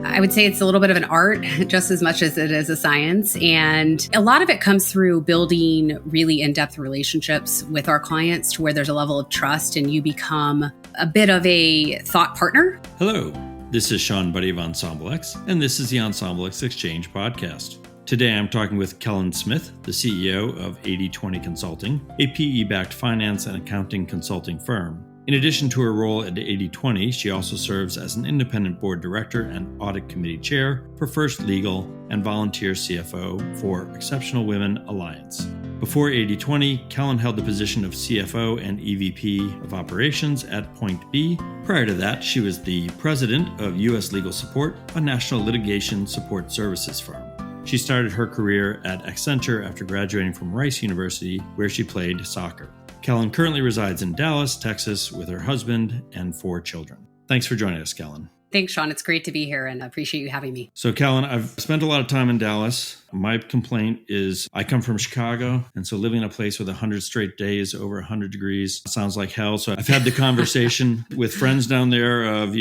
I would say it's a little bit of an art just as much as it is a science. And a lot of it comes through building really in-depth relationships with our clients to where there's a level of trust and you become a bit of a thought partner. Hello, this is Shawn, Budde of Ensemble X, and this is the Ensemble X Exchange podcast. Today I'm talking with Kellen Smith, the CEO of 80/20 Consulting, a PE-backed finance and accounting consulting firm. In addition to her role at 80/20, she also serves as an independent board director and audit committee chair for First Legal and volunteer CFO for Exceptional Women Alliance. Before 80/20, Kellen held the position of CFO and EVP of operations at Point B. Prior to that, she was the president of U.S. Legal Support, a national litigation support services firm. She started her career at Accenture after graduating from Rice University, where she played soccer. Kellen currently resides in Dallas, Texas, with her husband and 4 children. Thanks for joining us, Kellen. Thanks, Shawn. It's great to be here and I appreciate you having me. So, Kellen, I've spent a lot of time in Dallas. My complaint is I come from Chicago, and so living in a place with 100 straight days over 100 degrees sounds like hell. So I've had the conversation with friends down there of,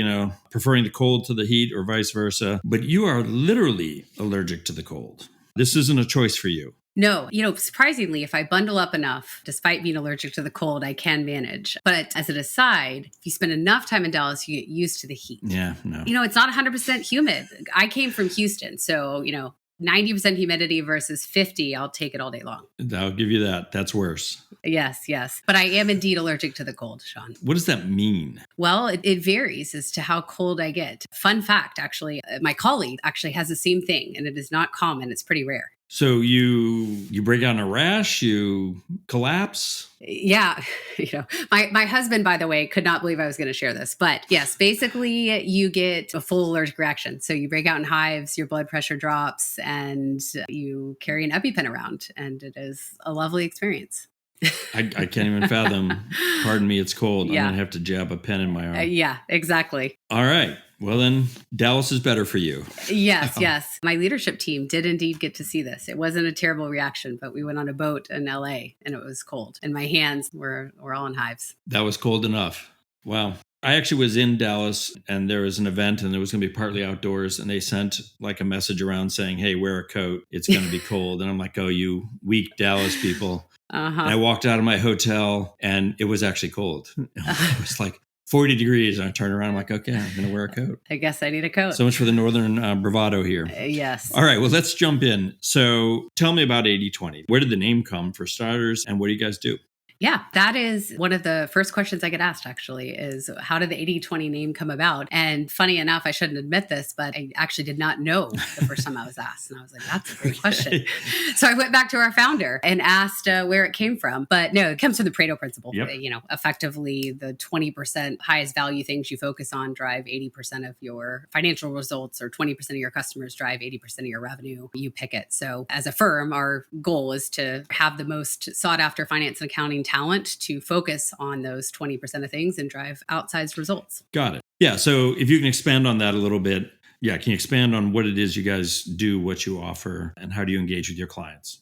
preferring the cold to the heat or vice versa. But you are literally allergic to the cold. This isn't a choice for you. No, surprisingly, if I bundle up enough, despite being allergic to the cold, I can manage. But as an aside, if you spend enough time in Dallas, you get used to the heat. Yeah, no. It's not 100% humid. I came from Houston, so, 90% humidity versus 50, I'll take it all day long. I'll give you that. That's worse. Yes. But I am indeed allergic to the cold, Shawn. What does that mean? Well, it varies as to how cold I get. Fun fact, actually, my colleague actually has the same thing, and it is not common. It's pretty rare. So you break out in a rash, you collapse? Yeah. My husband, by the way, could not believe I was going to share this. But yes, basically you get a full allergic reaction. So you break out in hives, your blood pressure drops, and you carry an EpiPen around. And it is a lovely experience. I can't even fathom. Pardon me, it's cold. Yeah. I'm going to have to jab a pen in my arm. Yeah, exactly. All right. Well, then Dallas is better for you. Yes. My leadership team did indeed get to see this. It wasn't a terrible reaction, but we went on a boat in LA and it was cold. And my hands were all in hives. That was cold enough. Wow. I actually was in Dallas and there was an event and it was going to be partly outdoors. And they sent like a message around saying, hey, wear a coat. It's going to be cold. And I'm like, oh, you weak Dallas people. Uh-huh. And I walked out of my hotel and it was actually cold. It was like 40 degrees. And I turned around. I'm like, okay, I'm going to wear a coat. I guess I need a coat. So much for the northern bravado here. Yes. All right. Well, let's jump in. So tell me about 80/20. Where did the name come for starters? And what do you guys do? Yeah, that is one of the first questions I get asked, actually, is how did the 80/20 name come about? And funny enough, I shouldn't admit this, but I actually did not know the first time I was asked. And I was like, that's a great question. So I went back to our founder and asked where it came from. But no, it comes from the Pareto principle. Yep. Effectively, the 20% highest value things you focus on drive 80% of your financial results, or 20% of your customers drive 80% of your revenue. You pick it. So as a firm, our goal is to have the most sought after finance and accounting talent to focus on those 20% of things and drive outsized results. Got it. Yeah. So if you can expand on that a little bit. Yeah. Can you expand on what it is you guys do, what you offer, and how do you engage with your clients?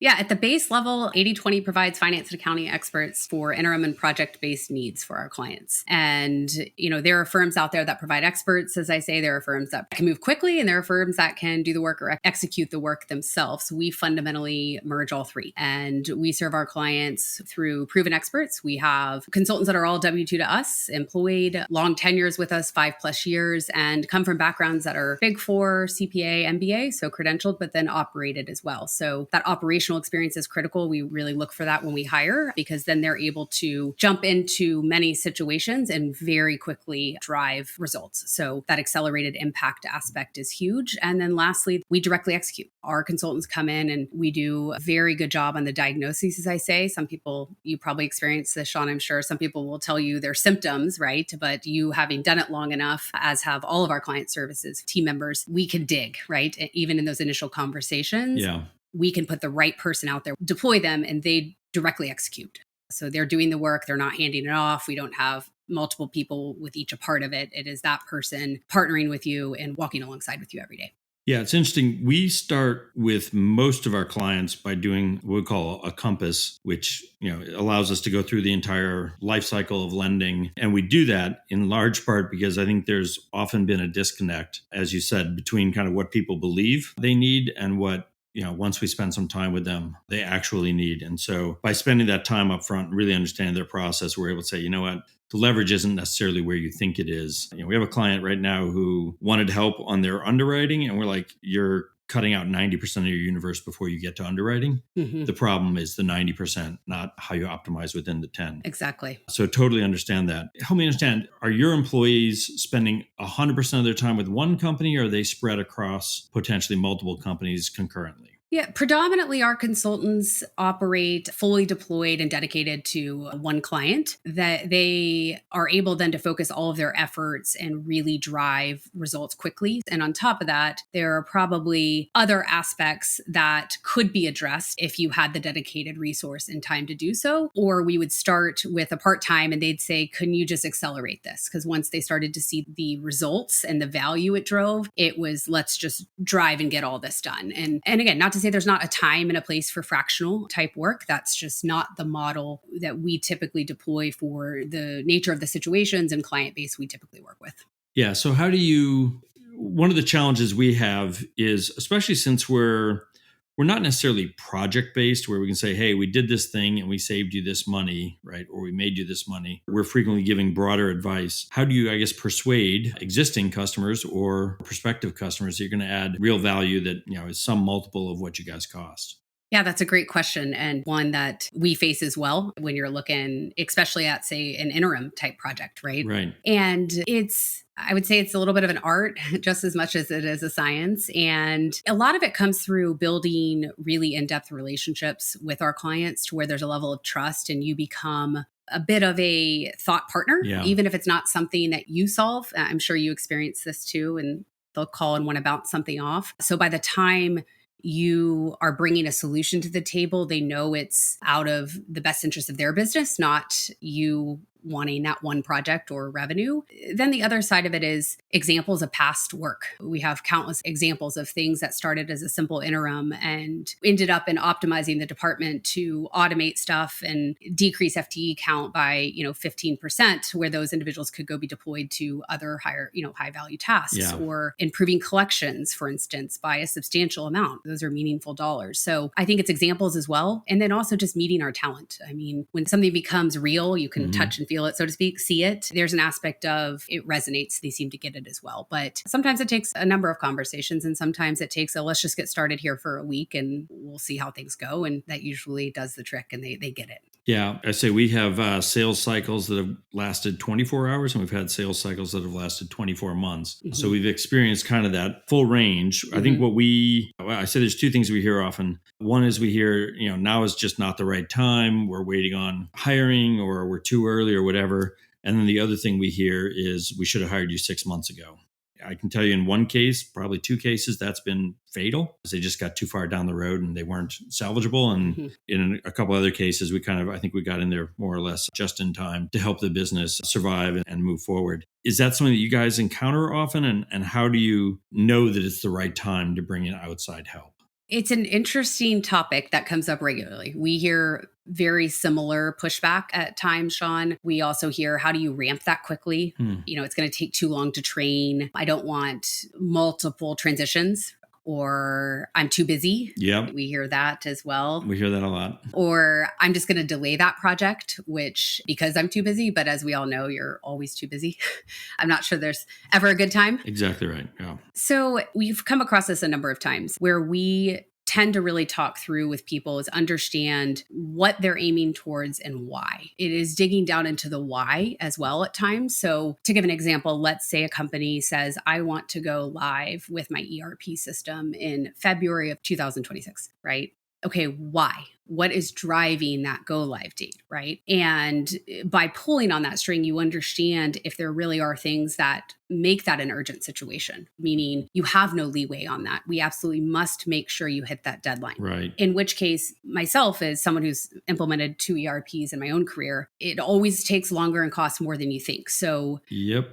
Yeah, at the base level, 80/20 provides finance and accounting experts for interim and project-based needs for our clients. And, there are firms out there that provide experts. As I say, there are firms that can move quickly and there are firms that can do the work or execute the work themselves. We fundamentally merge all three. And we serve our clients through proven experts. We have consultants that are all W-2 to us, employed, long tenures with us, 5+ years, and come from backgrounds that are Big Four, CPA, MBA, so credentialed, but then operated as well. So that operational experience is critical. We really look for that when we hire, because then they're able to jump into many situations and very quickly drive results. So that accelerated impact aspect is huge. And then lastly, we directly execute. Our consultants come in and we do a very good job on the diagnoses, as I say. Some people, you probably experience this, Shawn, I'm sure. Some people will tell you their symptoms, right? But you having done it long enough, as have all of our client services team members, we can dig, right? Even in those initial conversations. Yeah. We can put the right person out there, deploy them, and they directly execute. So they're doing the work. They're not handing it off. We don't have multiple people with each a part of it. It is that person partnering with you and walking alongside with you every day. Yeah, it's interesting. We start with most of our clients by doing what we call a compass, which allows us to go through the entire life cycle of lending. And we do that in large part because I think there's often been a disconnect, as you said, between kind of what people believe they need and what once we spend some time with them, they actually need. And so by spending that time up front and really understanding their process, we're able to say, you know what, the leverage isn't necessarily where you think it is. We have a client right now who wanted help on their underwriting, and we're like, you're cutting out 90% of your universe before you get to underwriting. Mm-hmm. The problem is the 90%, not how you optimize within the 10. Exactly. So totally understand that. Help me understand, are your employees spending 100% of their time with one company, or are they spread across potentially multiple companies concurrently? Yeah, predominantly our consultants operate fully deployed and dedicated to one client, that they are able then to focus all of their efforts and really drive results quickly. And on top of that, there are probably other aspects that could be addressed if you had the dedicated resource and time to do so. Or we would start with a part-time and they'd say, can you just accelerate this? Because once they started to see the results and the value it drove, it was, let's just drive and get all this done. And again, not to say there's not a time and a place for fractional type work. That's just not the model that we typically deploy for the nature of the situations and client base we typically work with. Yeah. So one of the challenges we have is, especially since we're not necessarily project-based where we can say, hey, we did this thing and we saved you this money, right? Or we made you this money. We're frequently giving broader advice. How do you, persuade existing customers or prospective customers that you're going to add real value that, is some multiple of what you guys cost? Yeah, that's a great question, and one that we face as well when you're looking, especially at, say, an interim type project, right? Right. And I would say it's a little bit of an art just as much as it is a science. And a lot of it comes through building really in-depth relationships with our clients to where there's a level of trust and you become a bit of a thought partner, even if it's not something that you solve. I'm sure you experience this too, and they'll call and want to bounce something off. So by the time you are bringing a solution to the table, they know it's out of the best interest of their business, not you wanting that one project or revenue. Then the other side of it is examples of past work. We have countless examples of things that started as a simple interim and ended up in optimizing the department to automate stuff and decrease FTE count by 15%, where those individuals could go be deployed to other higher high value tasks, or improving collections, for instance, by a substantial amount. Those are meaningful dollars. So I think it's examples as well, and then also just meeting our talent. I mean, when something becomes real, you can touch and feel it, so to speak, see it. There's an aspect of it resonates. They seem to get it as well. But sometimes it takes a number of conversations, and sometimes it takes let's just get started here for a week and we'll see how things go. And that usually does the trick, and they get it. Yeah, I say we have sales cycles that have lasted 24 hours, and we've had sales cycles that have lasted 24 months. Mm-hmm. So we've experienced kind of that full range. Mm-hmm. I think I say there's two things we hear often. One is we hear, now is just not the right time. We're waiting on hiring, or we're too early, or whatever. And then the other thing we hear is we should have hired you 6 months ago. I can tell you in one case, probably two cases, that's been fatal. They just got too far down the road and they weren't salvageable. And in a couple other cases, I think we got in there more or less just in time to help the business survive and move forward. Is that something that you guys encounter often? And how do you know that it's the right time to bring in outside help? It's an interesting topic that comes up regularly. We hear very similar pushback at times, Shawn. We also hear, how do you ramp that quickly? It's going to take too long to train. I don't want multiple transitions, or I'm too busy. Yep. We hear that as well. We hear that a lot. Or I'm just going to delay that project, because I'm too busy. But as we all know, you're always too busy. I'm not sure there's ever a good time. Exactly right. Yeah. So we've come across this a number of times where we tend to really talk through with people is understand what they're aiming towards and why. It is digging down into the why as well at times. So to give an example, let's say a company says, I want to go live with my ERP system in February of 2026, right? Okay, why? what is driving that go live date, right? And by pulling on that string, you understand if there really are things that make that an urgent situation, meaning you have no leeway on that. We absolutely must make sure you hit that deadline. Right. In which case, myself, as someone who's implemented 2 ERPs in my own career, it always takes longer and costs more than you think. So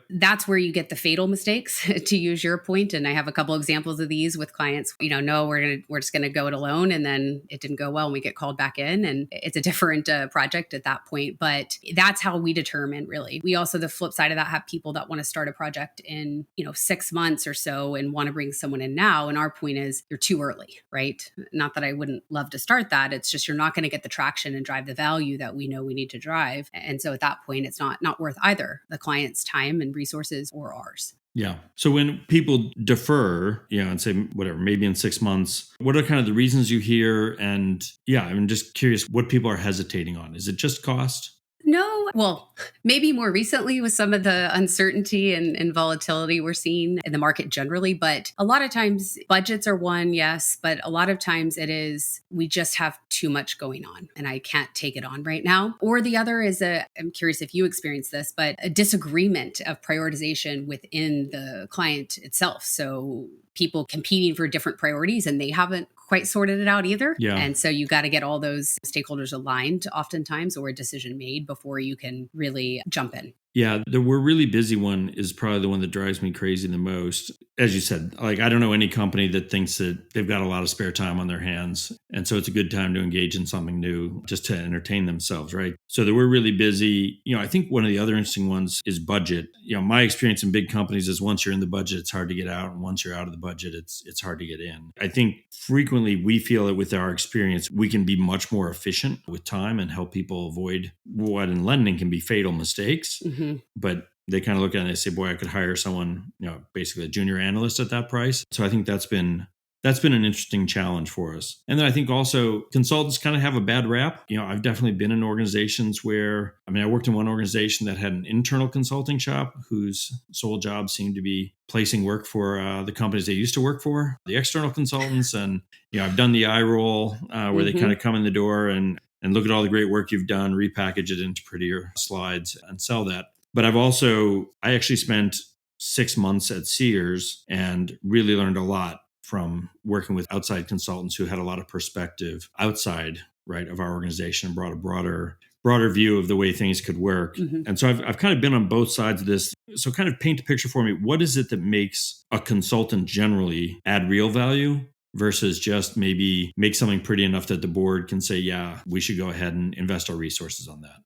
that's where you get the fatal mistakes, to use your point. And I have a couple examples of these with clients. No, we're just going to go it alone, and then it didn't go well, and we get called back in, and it's a different project at that point. But that's how we determine, really. We also, the flip side of that, have people that want to start a project in 6 months or so and want to bring someone in now. And our point is, you're too early, right? Not that I wouldn't love to start that. It's just you're not going to get the traction and drive the value that we know we need to drive. And so at that point, it's not worth either the client's time and resources or ours. Yeah. So when people defer, and say whatever, maybe in 6 months, what are kind of the reasons you hear? And I'm just curious what people are hesitating on. Is it just cost? No. Well, maybe more recently with some of the uncertainty and volatility we're seeing in the market generally. But a lot of times budgets are one, yes. But a lot of times it is, we just have too much going on and I can't take it on right now. Or the other is I'm curious if you experience this, but a disagreement of prioritization within the client itself. So people competing for different priorities and they haven't quite sorted it out either. Yeah. And so you got to get all those stakeholders aligned oftentimes, or a decision made before you can really jump in. Yeah, the we're really busy one is probably the one that drives me crazy the most. As you said, I don't know any company that thinks that they've got a lot of spare time on their hands. And so it's a good time to engage in something new just to entertain themselves, right? So that we're really busy. I think one of the other interesting ones is budget. My experience in big companies is once you're in the budget, it's hard to get out. And once you're out of the budget, it's hard to get in. I think frequently we feel that with our experience, we can be much more efficient with time and help people avoid what in lending can be fatal mistakes. Mm-hmm. But they kind of look at it and they say, boy, I could hire someone, basically a junior analyst at that price. So I think that's been an interesting challenge for us. And then I think also consultants kind of have a bad rap. I've definitely been in organizations where, I worked in one organization that had an internal consulting shop whose sole job seemed to be placing work for the companies they used to work for, the external consultants. And, I've done the eye roll where they kind of come in the door and look at all the great work you've done, repackage it into prettier slides and sell that. But I actually spent 6 months at Sears and really learned a lot from working with outside consultants who had a lot of perspective outside, right, of our organization and brought a broader view of the way things could work. Mm-hmm. And so I've kind of been on both sides of this. So kind of paint a picture for me. What is it that makes a consultant generally add real value versus just maybe make something pretty enough that the board can say, yeah, we should go ahead and invest our resources on that?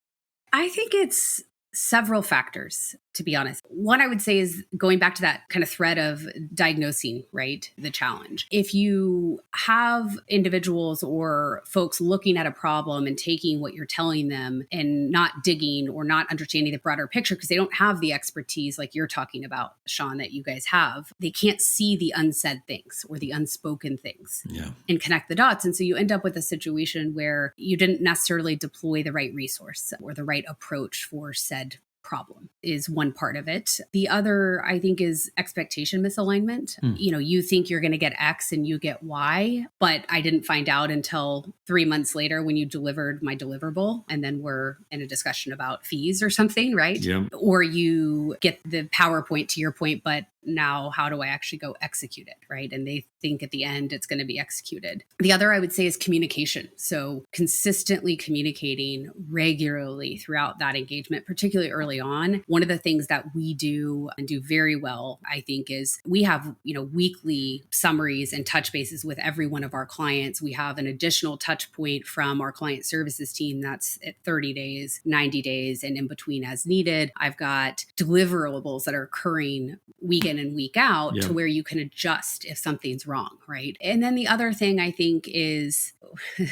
I think it's several factors, to be honest. One I would say is going back to that kind of thread of diagnosing, right, the challenge. If you have individuals or folks looking at a problem and taking what you're telling them and not digging or not understanding the broader picture because they don't have the expertise like you're talking about, Shawn, that you guys have, they can't see the unsaid things or the unspoken things and connect the dots. And so you end up with a situation where you didn't necessarily deploy the right resource or the right approach for said problem is one part of it. The other, I think, is expectation misalignment. You think you're going to get X and you get Y, but I didn't find out until 3 months later when you delivered my deliverable. And then we're in a discussion about fees or something, right? Yeah. Or you get the PowerPoint to your point, but now how do I actually go execute it, right? And they think at the end it's going to be executed. The other I would say is communication. So consistently communicating regularly throughout that engagement, particularly early on. One of the things that we do and do very well, I think, is we have, weekly summaries and touch bases with every one of our clients. We have an additional touch point from our client services team that's at 30 days, 90 days, and in between as needed. I've got deliverables that are occurring week in and week out to where you can adjust if something's wrong, right? And then the other thing I think is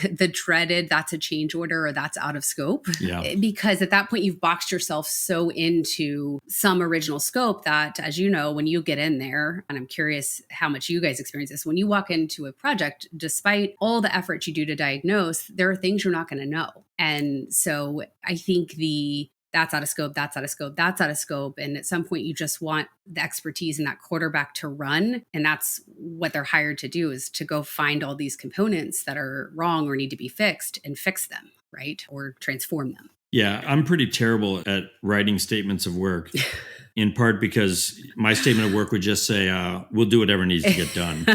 the dreaded, that's a change order or that's out of scope. Yeah. Because at that point, you've boxed yourself so into some original scope that, as you know, when you get in there, and I'm curious how much you guys experience this, when you walk into a project, despite all the effort you do to diagnose, there are things you're not going to know. And so I think the that's out of scope, that's out of scope, that's out of scope. And at some point, you just want the expertise and that quarterback to run. And that's what they're hired to do, is to go find all these components that are wrong or need to be fixed and fix them, right? Or transform them. Yeah, I'm pretty terrible at writing statements of work. In part because my statement of work would just say, we'll do whatever needs to get done.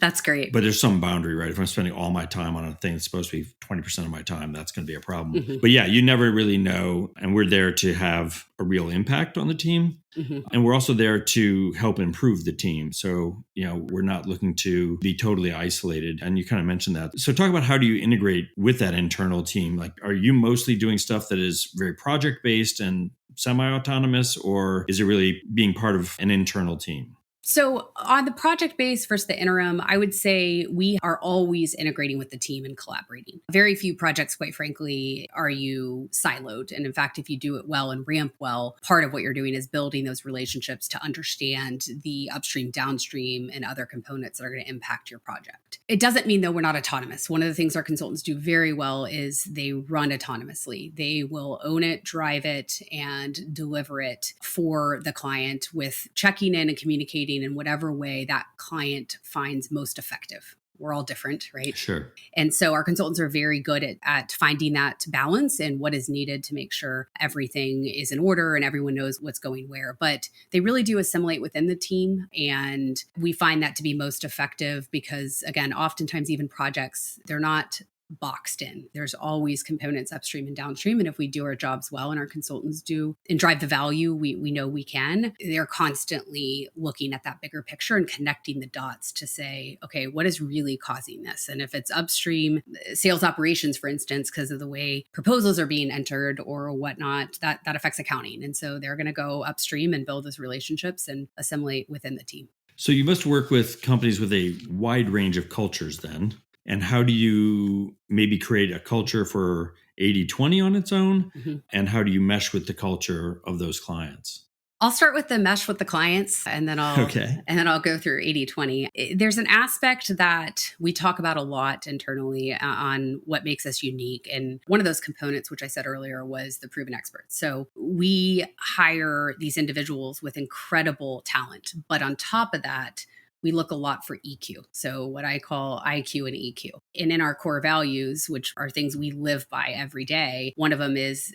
That's great. But there's some boundary, right? If I'm spending all my time on a thing that's supposed to be 20% of my time, that's going to be a problem. Mm-hmm. But yeah, you never really know. And we're there to have a real impact on the team. Mm-hmm. And we're also there to help improve the team. So, we're not looking to be totally isolated. And you kind of mentioned that. So talk about, how do you integrate with that internal team? Like, are you mostly doing stuff that is very project-based and semi-autonomous, or is it really being part of an internal team? So on the project base versus the interim, I would say we are always integrating with the team and collaborating. Very few projects, quite frankly, are you siloed. And in fact, if you do it well and ramp well, part of what you're doing is building those relationships to understand the upstream, downstream, and other components that are going to impact your project. It doesn't mean, though, we're not autonomous. One of the things our consultants do very well is they run autonomously. They will own it, drive it, and deliver it for the client with checking in and communicating in whatever way that client finds most effective. We're all different, right? Sure. And so our consultants are very good at finding that balance and what is needed to make sure everything is in order and everyone knows what's going where. But they really do assimilate within the team. And we find that to be most effective because, again, oftentimes even projects, they're not boxed in. There's always components upstream and downstream. And if we do our jobs well and our consultants do and drive the value we know we can, they're constantly looking at that bigger picture and connecting the dots to say, okay, what is really causing this? And if it's upstream sales operations, for instance, because of the way proposals are being entered or whatnot, that affects accounting. And so they're going to go upstream and build those relationships and assimilate within the team. So you must work with companies with a wide range of cultures then. And how do you maybe create a culture for 80/20 on its own? Mm-hmm. And how do you mesh with the culture of those clients? I'll start with the mesh with the clients and then I'll go through 80/20. There's an aspect that we talk about a lot internally on what makes us unique. And one of those components, which I said earlier, was the proven experts. So we hire these individuals with incredible talent. But on top of that, we look a lot for EQ. So what I call IQ and EQ. And in our core values, which are things we live by every day, one of them is,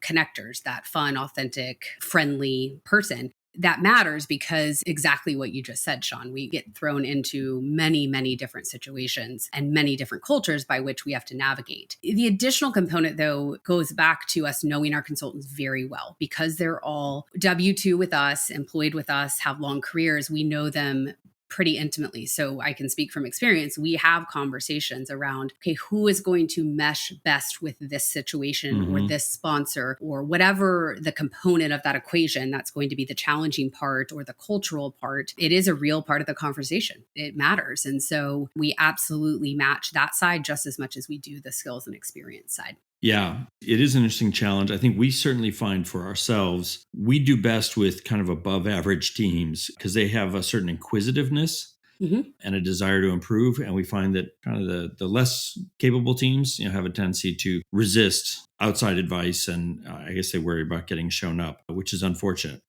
connectors, that fun, authentic, friendly person. That matters because exactly what you just said, Shawn, we get thrown into many, many different situations and many different cultures by which we have to navigate. The additional component, though, goes back to us knowing our consultants very well because they're all W-2 with us, employed with us, have long careers. We know them pretty intimately. So I can speak from experience. We have conversations around, okay, who is going to mesh best with this situation or this sponsor or whatever the component of that equation that's going to be the challenging part or the cultural part. It is a real part of the conversation. It matters. And so we absolutely match that side just as much as we do the skills and experience side. Yeah, it is an interesting challenge. I think we certainly find for ourselves, we do best with kind of above average teams because they have a certain inquisitiveness and a desire to improve. And we find that kind of the less capable teams, have a tendency to resist outside advice. And I guess they worry about getting shown up, which is unfortunate.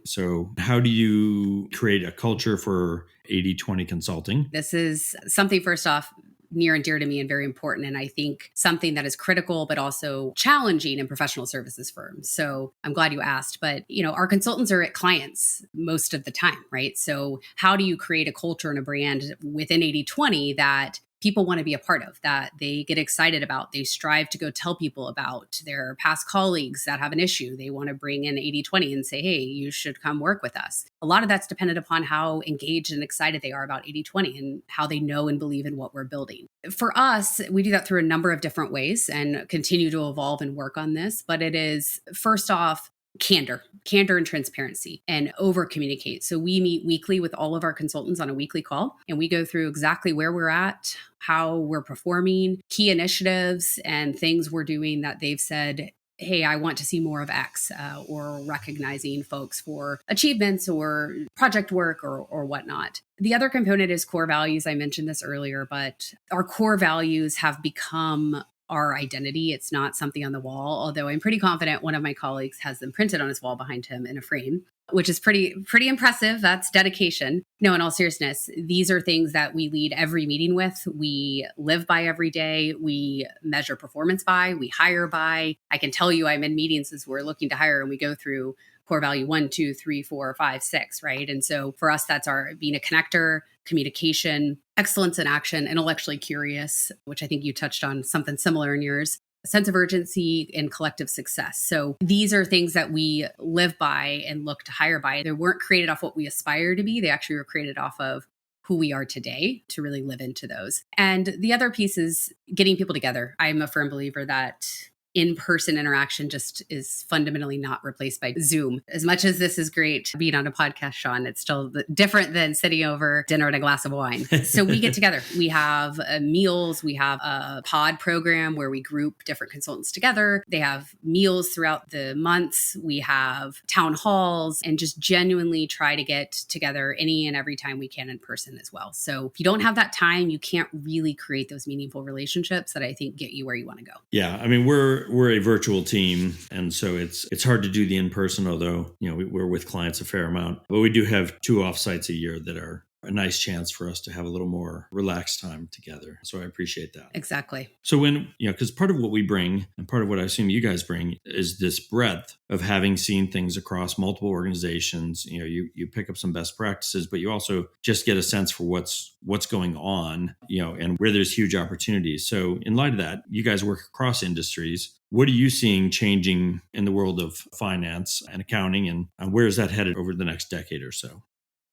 So how do you create a culture for 80/20 consulting? This is something, first off, near and dear to me and very important. And I think something that is critical, but also challenging in professional services firms. So I'm glad you asked, but our consultants are at clients most of the time, right? So how do you create a culture and a brand within 80/20 that people want to be a part of, that they get excited about, they strive to go tell people about, their past colleagues that have an issue, they want to bring in 80/20 and say, hey, you should come work with us. A lot of that's dependent upon how engaged and excited they are about 80/20 and how they know and believe in what we're building. For us, we do that through a number of different ways and continue to evolve and work on this. But it is, first off, candor and transparency and over communicate. So we meet weekly with all of our consultants on a weekly call, and we go through exactly where we're at, how we're performing, key initiatives and things we're doing that they've said, hey, I want to see more of X, or recognizing folks for achievements or project work or whatnot. The other component is core values. I mentioned this earlier, but our core values have become our identity. It's not something on the wall, although I'm pretty confident one of my colleagues has them printed on his wall behind him in a frame, which is pretty impressive. That's dedication. No, in all seriousness, these are things that we lead every meeting with. We live by every day. We measure performance by, we hire by. I can tell you I'm in meetings as we're looking to hire and we go through core value 1, 2, 3, 4, 5, 6, right? And so for us, that's our being a connector, communication, excellence in action, intellectually curious, which I think you touched on something similar in yours, a sense of urgency and collective success. So these are things that we live by and look to hire by. They weren't created off what we aspire to be. They actually were created off of who we are today to really live into those. And the other piece is getting people together. I'm a firm believer that in-person interaction just is fundamentally not replaced by Zoom. As much as this is great being on a podcast, Shawn, it's still different than sitting over dinner and a glass of wine. So we get together. We have meals. We have a pod program where we group different consultants together. They have meals throughout the months. We have town halls and just genuinely try to get together any and every time we can in person as well. So if you don't have that time, you can't really create those meaningful relationships that I think get you where you want to go. Yeah. I mean, we're a virtual team, and so it's hard to do the in-person, although, we're with clients a fair amount. But we do have 2 offsites a year that are a nice chance for us to have a little more relaxed time together. So I appreciate that. Exactly. So when, because part of what we bring and part of what I assume you guys bring is this breadth of having seen things across multiple organizations. You pick up some best practices, but you also just get a sense for what's going on, and where there's huge opportunities. So in light of that, you guys work across industries. What are you seeing changing in the world of finance and accounting, and where is that headed over the next decade or so?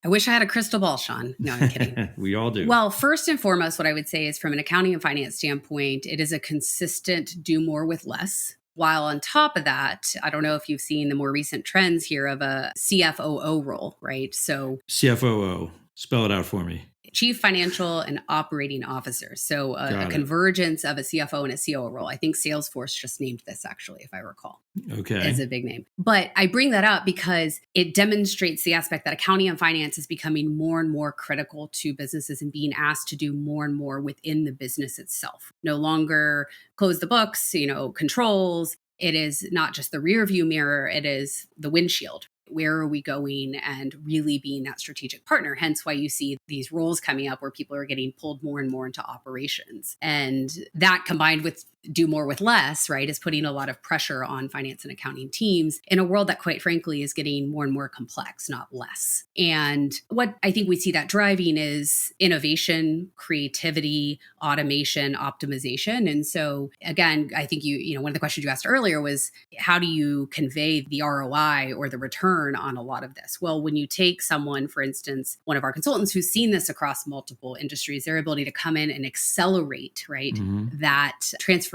I wish I had a crystal ball, Shawn. No, I'm kidding. We all do. Well, first and foremost, what I would say is from an accounting and finance standpoint, it is a consistent do more with less. While on top of that, I don't know if you've seen the more recent trends here of a CFOO role, right? So CFOO, spell it out for me. Chief Financial and Operating Officer. So a convergence of a CFO and a COO role. I think Salesforce just named this, actually, if I recall. Okay. Is a big name. But I bring that up because it demonstrates the aspect that accounting and finance is becoming more and more critical to businesses and being asked to do more and more within the business itself. No longer close the books, controls. It is not just the rear view mirror. It is the windshield. Where are we going, and really being that strategic partner? Hence why you see these roles coming up where people are getting pulled more and more into operations. And that combined with do more with less, right, is putting a lot of pressure on finance and accounting teams in a world that, quite frankly, is getting more and more complex, not less. And what I think we see that driving is innovation, creativity, automation, optimization. And so, again, I think one of the questions you asked earlier was, how do you convey the ROI or the return on a lot of this? Well, when you take someone, for instance, one of our consultants who's seen this across multiple industries, their ability to come in and accelerate, right, that transformation,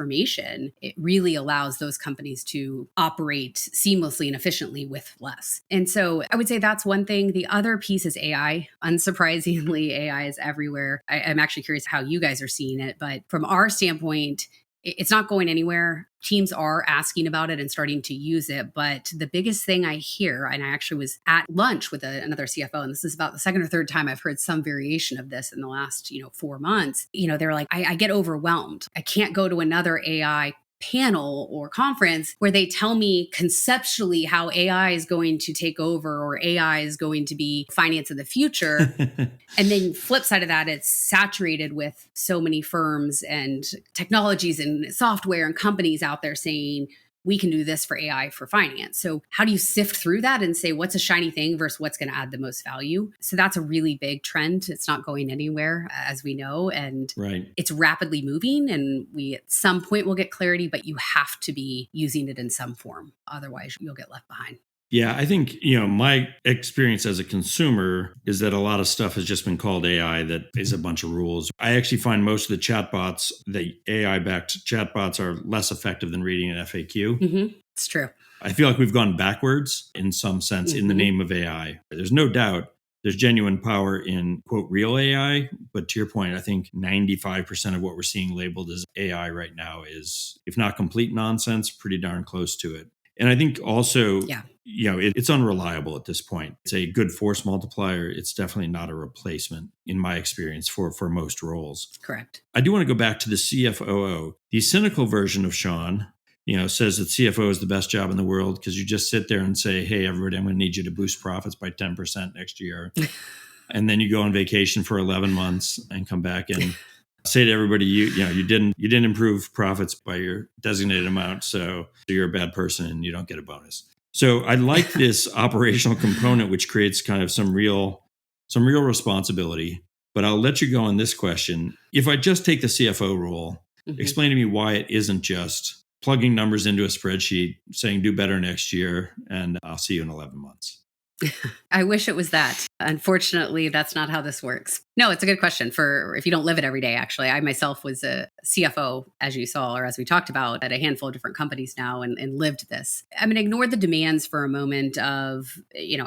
it really allows those companies to operate seamlessly and efficiently with less. And so I would say that's one thing. The other piece is AI. Unsurprisingly, AI is everywhere. I'm actually curious how you guys are seeing it. But from our standpoint, it's not going anywhere. Teams are asking about it and starting to use it. But the biggest thing I hear, and I actually was at lunch with another CFO, and this is about the second or third time I've heard some variation of this in the last, 4 months. They're like, I get overwhelmed. I can't go to another AI panel or conference where they tell me conceptually how AI is going to take over or AI is going to be finance of the future. And then flip side of that, it's saturated with so many firms and technologies and software and companies out there saying, we can do this for AI for finance. So how do you sift through that and say what's a shiny thing versus what's going to add the most value? So that's a really big trend. It's not going anywhere, as we know, and It's rapidly moving, and we at some point will get clarity, but you have to be using it in some form. Otherwise, you'll get left behind. Yeah, I think, my experience as a consumer is that a lot of stuff has just been called AI that is a bunch of rules. I actually find most of the chatbots, the AI-backed chatbots, are less effective than reading an FAQ. Mm-hmm. It's true. I feel like we've gone backwards in some sense in the name of AI. There's no doubt there's genuine power in, quote, real AI. But to your point, I think 95% of what we're seeing labeled as AI right now is, if not complete nonsense, pretty darn close to it. And I think also, it's unreliable at this point. It's a good force multiplier. It's definitely not a replacement in my experience for most roles. Correct. I do want to go back to the CFOO. The cynical version of Shawn, says that CFO is the best job in the world because you just sit there and say, hey, everybody, I'm going to need you to boost profits by 10% next year. And then you go on vacation for 11 months and come back and say to everybody, you didn't improve profits by your designated amount, so you're a bad person and you don't get a bonus. So I like this operational component, which creates kind of some real responsibility. But I'll let you go on this question. If I just take the CFO role, explain to me why it isn't just plugging numbers into a spreadsheet, saying do better next year, and I'll see you in 11 months. I wish it was that. Unfortunately, that's not how this works. No, it's a good question for if you don't live it every day, actually. I myself was a CFO, as you saw, or as we talked about, at a handful of different companies now and lived this. I mean, ignore the demands for a moment of,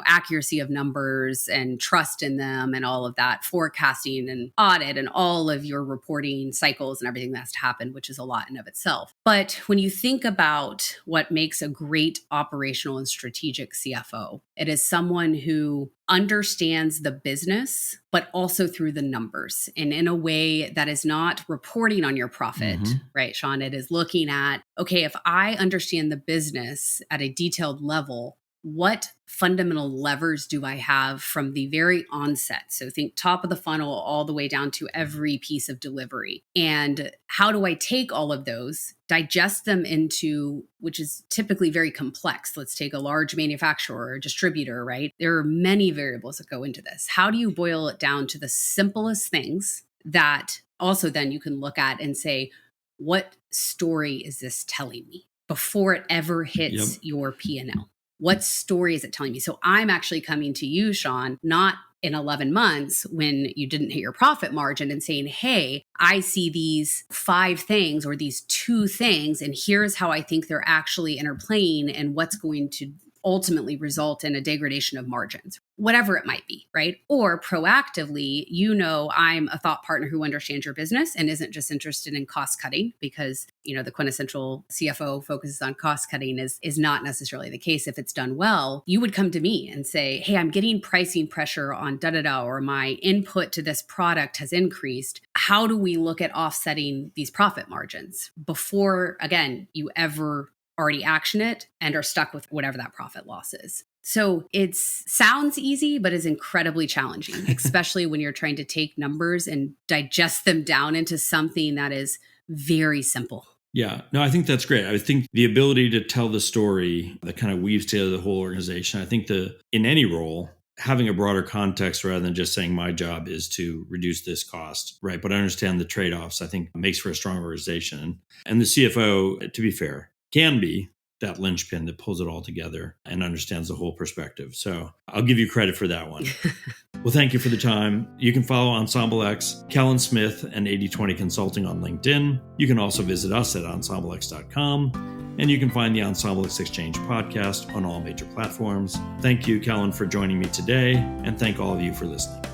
accuracy of numbers and trust in them and all of that, forecasting and audit and all of your reporting cycles and everything that has to happen, which is a lot in of itself. But when you think about what makes a great operational and strategic CFO, it is someone who understands the business, but also through the numbers and in a way that is not reporting on your profit, right, Shawn? It is looking at, okay, if I understand the business at a detailed level, what fundamental levers do I have from the very onset? So think top of the funnel all the way down to every piece of delivery. And how do I take all of those, digest them into, which is typically very complex. Let's take a large manufacturer or distributor, right? There are many variables that go into this. How do you boil it down to the simplest things that also then you can look at and say, what story is this telling me before it ever hits your P&L? What story is it telling me? So I'm actually coming to you, Shawn, not in 11 months when you didn't hit your profit margin and saying, hey, I see these 5 things or these 2 things, and here's how I think they're actually interplaying and what's going to ultimately result in a degradation of margins, whatever it might be, right? Or proactively, I'm a thought partner who understands your business and isn't just interested in cost cutting because, the quintessential CFO focuses on cost cutting is not necessarily the case if it's done well. You would come to me and say, hey, I'm getting pricing pressure on da-da-da, or my input to this product has increased. How do we look at offsetting these profit margins before, again, you ever already action it and are stuck with whatever that profit loss is? So it sounds easy, but is incredibly challenging, especially when you're trying to take numbers and digest them down into something that is very simple. Yeah, no, I think that's great. I think the ability to tell the story that kind of weaves together the whole organization, I think in any role, having a broader context rather than just saying my job is to reduce this cost, right? But I understand the trade-offs, I think makes for a strong organization. And the CFO, to be fair, can be that linchpin that pulls it all together and understands the whole perspective. So I'll give you credit for that one. Well, thank you for the time. You can follow Ensemble X, Kellen Smith, and 80/20 Consulting on LinkedIn. You can also visit us at ensemblex.com, and you can find the Ensemble X Exchange podcast on all major platforms. Thank you, Kellen, for joining me today, and thank all of you for listening.